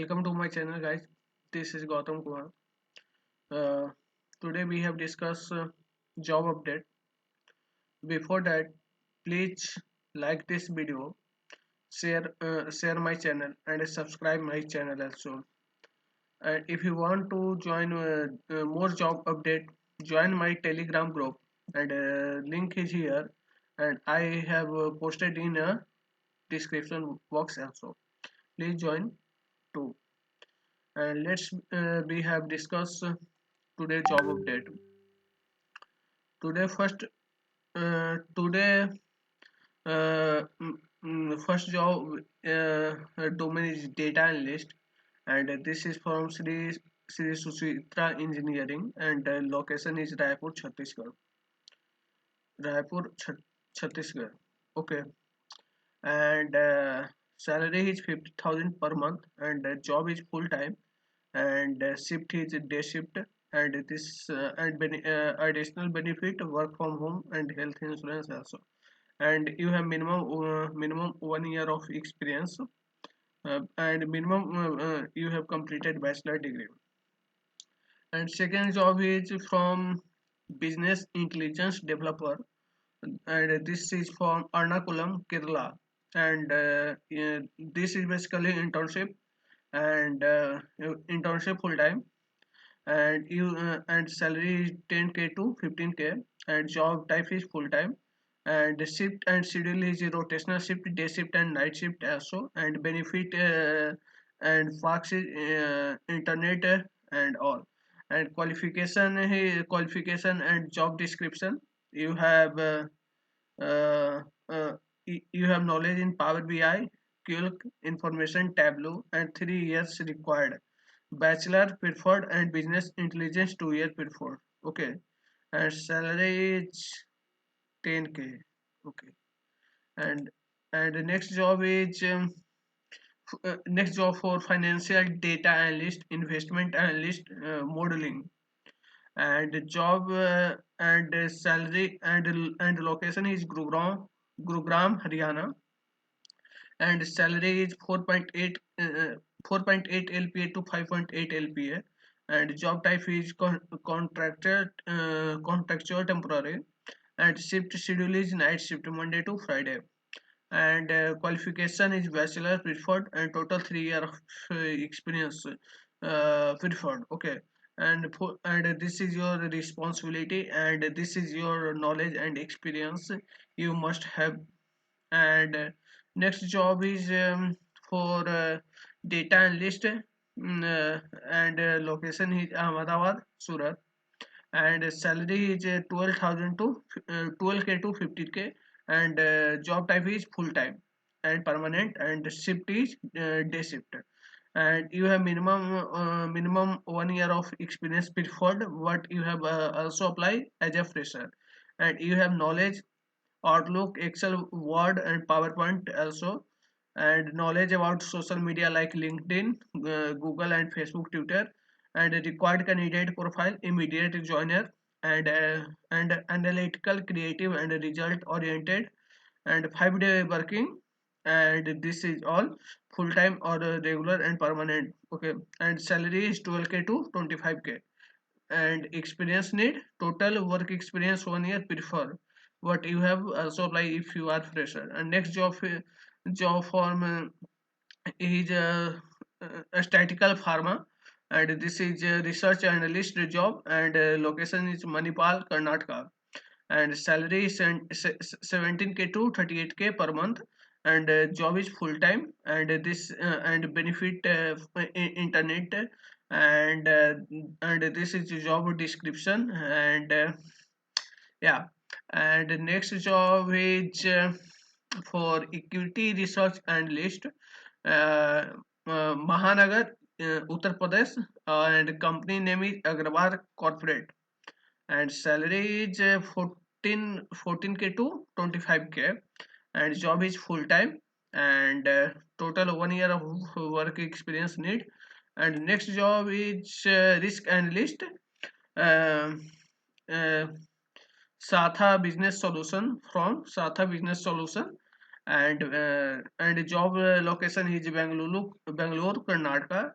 Welcome to my channel, guys. This is Gautam Kumar. Uh, Today we have discussed job update. Before that, please like this video, share my channel, and subscribe my channel also. And if you want to join more job update, join my Telegram group. And link is here, and I have posted in a description box also. Please join too. And we have discussed today job update. Today first job domain is data analyst, and this is from Sri Susitra Engineering, and location is Chhattisgarh. Okay, and salary is 50,000 per month, and job is full time, and shift is day shift, and additional benefit work from home and health insurance also, and you have minimum 1 year of experience, and minimum you have completed bachelor degree. And second job is from business intelligence developer, and this is from Ernakulam, Kerala, and this is basically internship full time, and salary is 10K to 15K, and job type is full time, and the shift and schedule is a rotational shift, day shift and night shift also, and benefit and fax is internet and all. And qualification and job description. You have uh, uh, you have knowledge in Power BI, Qlik, Information Tableau, and 3 years required. Bachelor preferred, and business intelligence 2 year preferred. Okay, and salary is 10K. Okay, and the next job for financial data analyst, investment analyst, modeling, and the job and salary and location is Gurugram, Haryana, and salary is 4.8 LPA to 5.8 LPA, and job type is contractual temporary, and shift schedule is night shift Monday to Friday, and qualification is bachelor preferred, and total 3 year of experience preferred. Okay, and this is your responsibility, and this is your knowledge and experience you must have. And next job is for data analyst, and location is Ahmedabad, Surat, and salary is 12,000 to 12K to 15K, and job type is full time and permanent, and shift is day shift, and you have minimum 1 year of experience preferred, but you have also apply as a fresher, and you have knowledge Outlook, Excel, Word, and PowerPoint also, and knowledge about social media like LinkedIn, Google, and Facebook, Twitter, and a required candidate profile, immediate joiner, and analytical, creative, and result oriented, and 5 day working, and this is all full time or regular and permanent. Okay, and salary is 12K to 25K, and experience need total work experience 1 year prefer, what you have also apply if you are fresher. And next job form is a statical pharma, and this is a research analyst job, and location is Manipal, Karnataka, and salary is 17K to 38K per month, and job is full time, and this and benefit internet, and this is the job description, and yeah. And the next job is for equity research analyst, uh, Mahanagar, Uttar Pradesh, and company name is Agrawal Corporate, and salary is 14K to 25K, and job is full time, and total 1 year of work experience need. And next job is risk analyst, um, uh, Satha Business Solution, from Satha Business Solution, and job location is Bangalore, Karnataka,